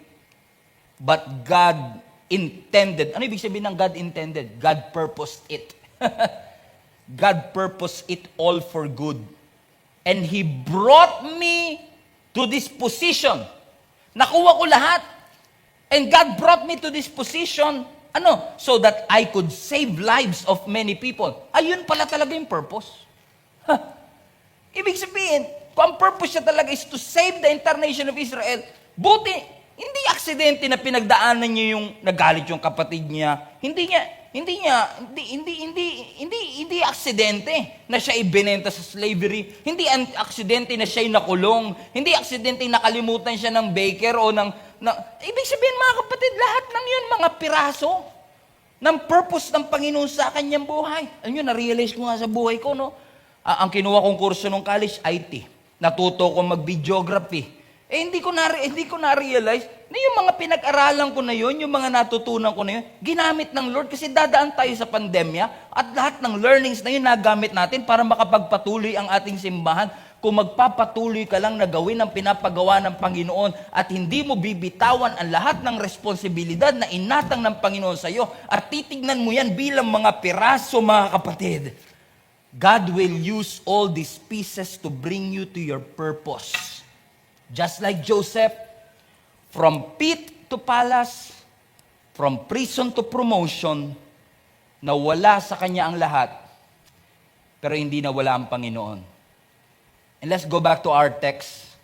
but God intended. Ano ibig sabihin ng God intended? God purposed it. God purposed it all for good. And He brought me to this position. Nakuha ko lahat. And God brought me to this position, so that I could save lives of many people. Ayun pala talaga yung purpose. Ibig sabihin, kung ang purpose niya talaga is to save the entire nation of Israel, buti, hindi aksidente na pinagdaanan niya yung nagalit yung kapatid niya. Hindi aksidente na siya ibinenta sa slavery. Hindi aksidente na siya nakulong. Hindi aksidente nakalimutan siya ng baker o ibig sabihin, mga kapatid, lahat ng yun, mga piraso ng purpose ng Panginoon sa kanyang buhay. Ano yun, na-realize ko nga sa buhay ko, no? Ang kinuha kong kurso nung college, IT. Natuto ko mag-videography. Hindi ko na-realize na yung mga pinag-aralan ko na yun, yung mga natutunan ko na yun, ginamit ng Lord kasi dadaan tayo sa pandemya at lahat ng learnings na yun nagamit natin para makapagpatuloy ang ating simbahan. Kung magpapatuloy ka lang na gawin ang pinapagawa ng Panginoon at hindi mo bibitawan ang lahat ng responsibilidad na inatang ng Panginoon sa iyo at titignan mo yan bilang mga piraso, mga kapatid, God will use all these pieces to bring you to your purpose. Just like Joseph, from pit to palace, from prison to promotion, nawala sa kanya ang lahat, pero hindi nawala ang Panginoon. And let's go back to our text.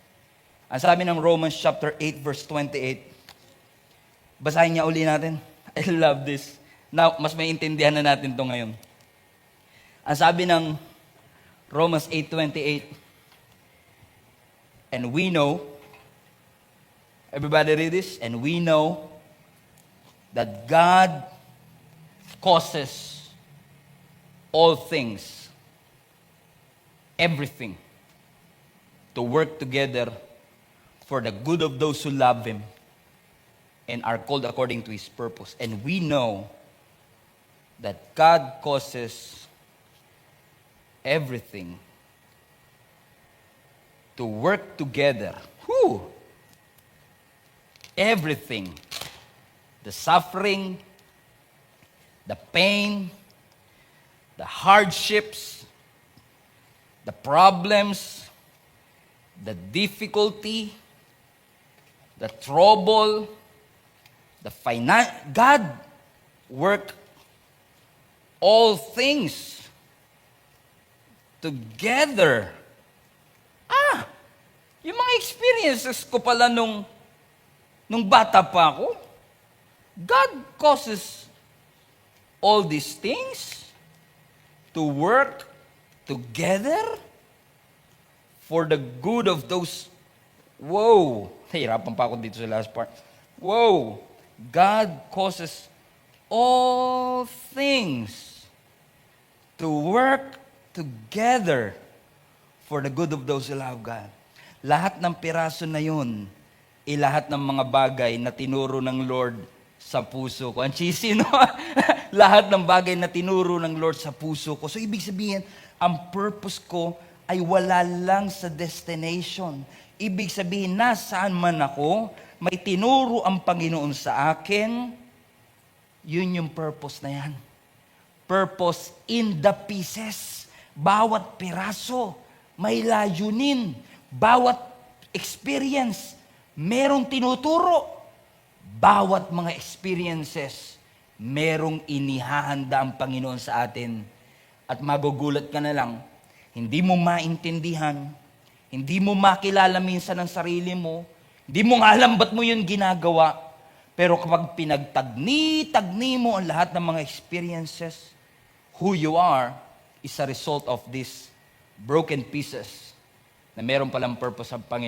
Ang sabi ng Romans chapter 8 verse 28. Basahin niya uli natin. I love this. Now, mas may intindihan na natin to ngayon. Ang sabi ng Romans 8:28, and we know, everybody read this, and we know that God causes all things, everything, to work together for the good of those who love Him, and are called according to His purpose. And we know that God causes everything to work together. Whew! Everything. The suffering, the pain, the hardships, the problems, the difficulty, the trouble, God work all things together. Yung mga experiences ko pala nung bata pa ako, God causes all these things to work together for the good of those. Whoa! Nahirapan pa ako dito sa last part. Whoa! God causes all things to work together for the good of those who love God. Lahat ng piraso na yun, lahat ng mga bagay na tinuro ng Lord sa puso ko. Ang cheesy, no? Lahat ng bagay na tinuro ng Lord sa puso ko. So, ibig sabihin, ang purpose ko ay wala lang sa destination. Ibig sabihin, nasaan man ako, may tinuro ang Panginoon sa akin, yun yung purpose na yan. Purpose in the pieces. Bawat piraso, may layunin. Bawat experience, merong tinuturo. Bawat mga experiences, merong inihahanda ang Panginoon sa atin. At magugulat ka na lang, hindi mo maintindihan, hindi mo makilala minsan ang sarili mo, hindi mo nga alam ba't mo yun ginagawa. Pero kapag pinagtagni mo ang lahat ng mga experiences, who you are is a result of these broken pieces na meron palang purpose ang Panginoon.